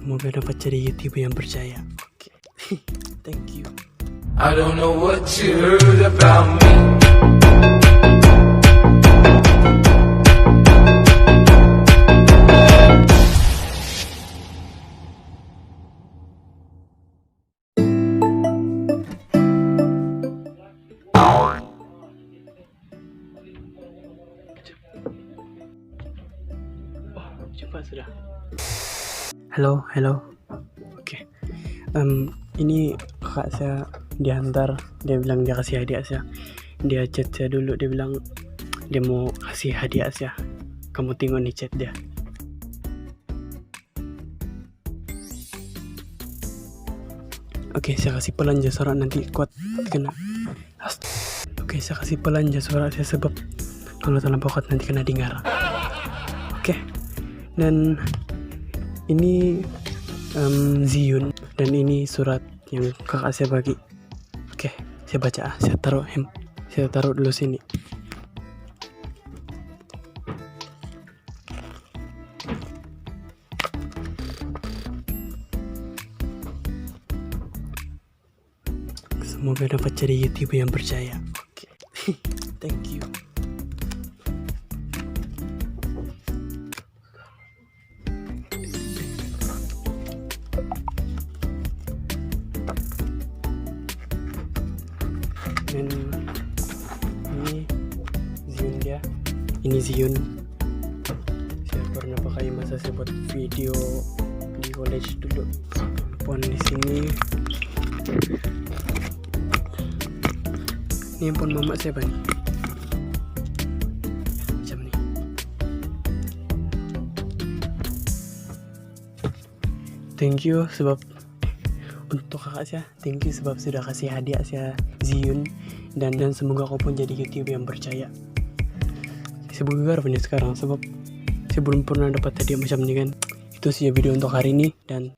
Semoga dapat jadi YouTuber yang percaya. Oke. Thank you. I don't know what you heard about me. Coba sudah. Halo. Oke. Ini kakak saya diantar. Dia bilang dia kasih hadiah saya. Dia chat saya dulu. Dia bilang dia mau kasih hadiah saya. Kamu tengok nih chat dia. Oke, saya kasih pelan aja suara nanti kuat kena. Oke, saya kasih pelan aja suara saya sebab kalau terlalu kuat nanti kena dengar. Oke. Dan ini Ziyun, dan ini surat yang kakak saya bagi. Oke, saya baca. Saya taruh dulu sini. Semoga dapat jadi YouTuber yang percaya. Oke. Thank you. Dan ini Ziyun dia. Ini Ziyun. Saya pernah pakai masa saya buat video di college dulu. Handphone di sini. Ini handphone mama saya bang. Macam ni. Thank you sebab untuk kakak saya, thank you sebab sudah kasih hadiah saya Ziyun, dan semoga kau pun jadi YouTuber yang percaya. Saya bangga punya sekarang sebab saya belum pernah dapat hadiah macam ini kan. Itu sih video untuk hari ini, dan